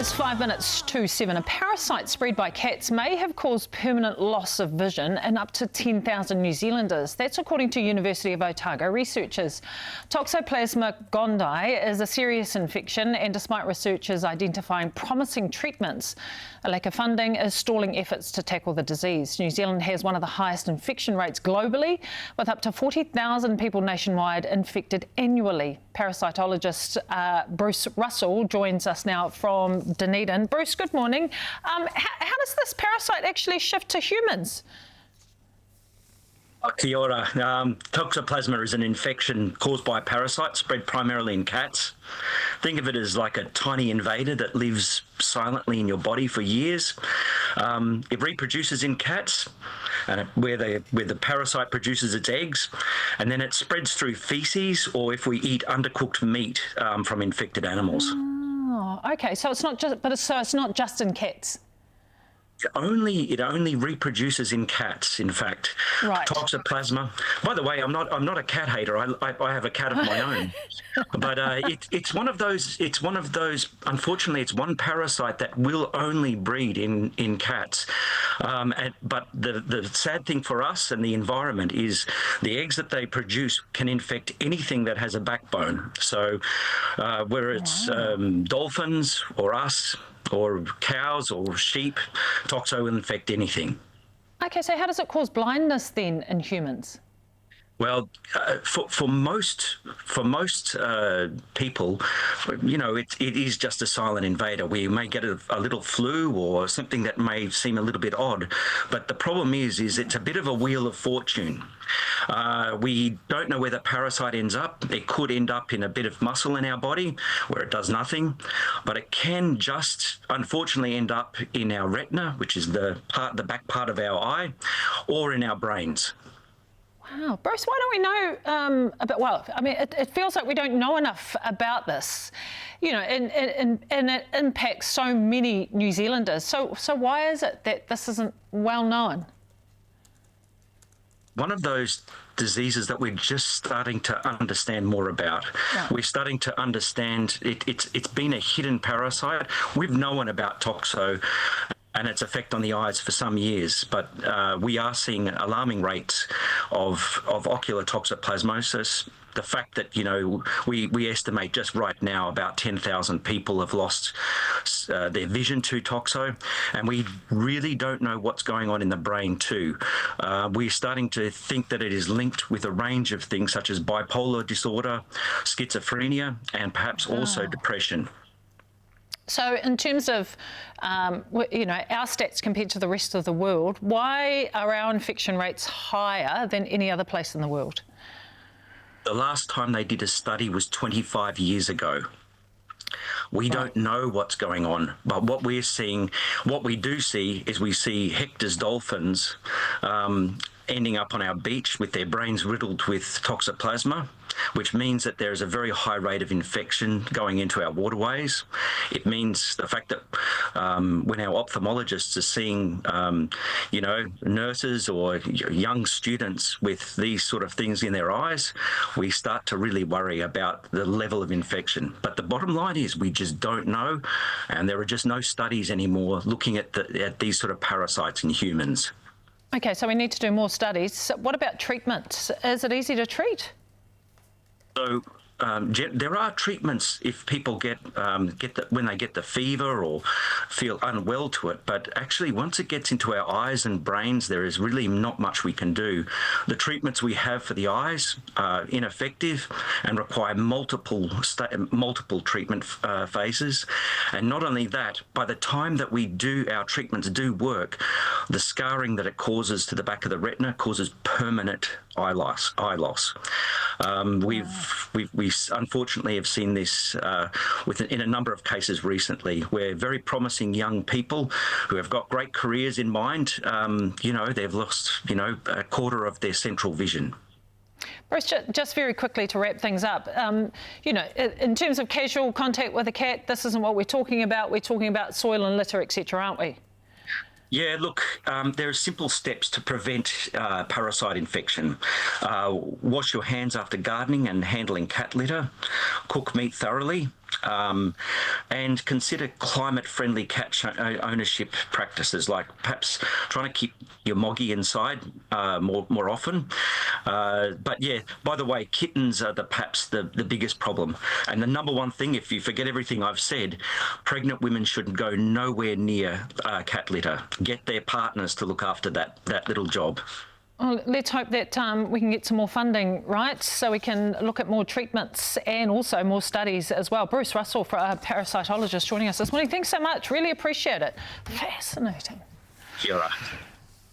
is 5 minutes to 7. A parasite spread by cats may have caused permanent loss of vision in up to 10,000 New Zealanders. That's according to University of Otago researchers. Toxoplasma gondii is a serious infection, and despite researchers identifying promising treatments, a lack of funding is stalling efforts to tackle the disease. New Zealand has one of the highest infection rates globally, with up to 40,000 people nationwide infected annually. Parasitologist Bruce Russell joins us now from Dunedin. Bruce, good morning. How does this parasite actually shift to humans? Kia ora. Toxoplasma is an infection caused by a parasite spread primarily in cats. Think of it as like a tiny invader that lives silently in your body for years. It reproduces in cats, and where the parasite produces its eggs, and then it spreads through feces, or if we eat undercooked meat from infected animals. Oh, okay. So it's not just in cats. It only reproduces in cats, in fact. Right. Toxoplasma. By the way, I'm not a cat hater. I have a cat of my own. But it's one of those. Unfortunately, it's one parasite that will only breed in cats. But the sad thing for us and the environment is the eggs that they produce can infect anything that has a backbone. So whether it's dolphins or us, or cows or sheep, Toxo will infect anything. Okay, so how does it cause blindness then in humans? Well, for most people, you know, it is just a silent invader. We may get a little flu or something that may seem a little bit odd, but the problem is it's a bit of a wheel of fortune. We don't know where the parasite ends up. It could end up in a bit of muscle in our body where it does nothing, but it can just unfortunately end up in our retina, which is the back part of our eye, or in our brains. Wow, Bruce, why don't we know it feels like we don't know enough about this, you know, and it impacts so many New Zealanders. So why is it that this isn't well known? One of those diseases that we're just starting to understand more about. Right. We're starting to understand it's been a hidden parasite. We've known about Toxo and its effect on the eyes for some years, but we are seeing alarming rates of ocular toxoplasmosis. The fact that, you know, we estimate just right now about 10,000 people have lost their vision to Toxo, and we really don't know what's going on in the brain too. We're starting to think that it is linked with a range of things such as bipolar disorder, schizophrenia, and perhaps also depression. So in terms of, you know, our stats compared to the rest of the world, why are our infection rates higher than any other place in the world? The last time they did a study was 25 years ago. We don't know what's going on, but what we do see is we see Hector's dolphins ending up on our beach with their brains riddled with toxoplasma, which means that there is a very high rate of infection going into our waterways. It means the fact that when our ophthalmologists are seeing, you know, nurses or young students with these sort of things in their eyes, we start to really worry about the level of infection. But the bottom line is we just don't know, and there are just no studies anymore looking at these sort of parasites in humans. Okay, so we need to do more studies. So what about treatment? Is it easy to treat? So there are treatments if people when they get the fever or feel unwell to it, but actually once it gets into our eyes and brains, there is really not much we can do. The treatments we have for the eyes are ineffective and require multiple treatment phases. And not only that, by the time that our treatments do work, the scarring that it causes to the back of the retina causes permanent eye loss. We unfortunately have seen this in a number of cases recently, where very promising young people who have got great careers in mind, you know, they've lost, you know, a quarter of their central vision. Bruce, just very quickly to wrap things up, you know, in terms of casual contact with a cat, this isn't what we're talking about. We're talking about soil and litter, etc., aren't we? Yeah, look, there are simple steps to prevent parasite infection. Wash your hands after gardening and handling cat litter. Cook meat thoroughly. and consider climate-friendly cat ownership practices, like perhaps trying to keep your moggy inside more often. But yeah, by the way, kittens are perhaps the biggest problem. And the number one thing, if you forget everything I've said, pregnant women should go nowhere near cat litter. Get their partners to look after that little job. Well, let's hope that we can get some more funding, right, so we can look at more treatments and also more studies as well. Bruce Russell, a parasitologist, joining us this morning. Thanks so much. Really appreciate it. Fascinating. Kia ora.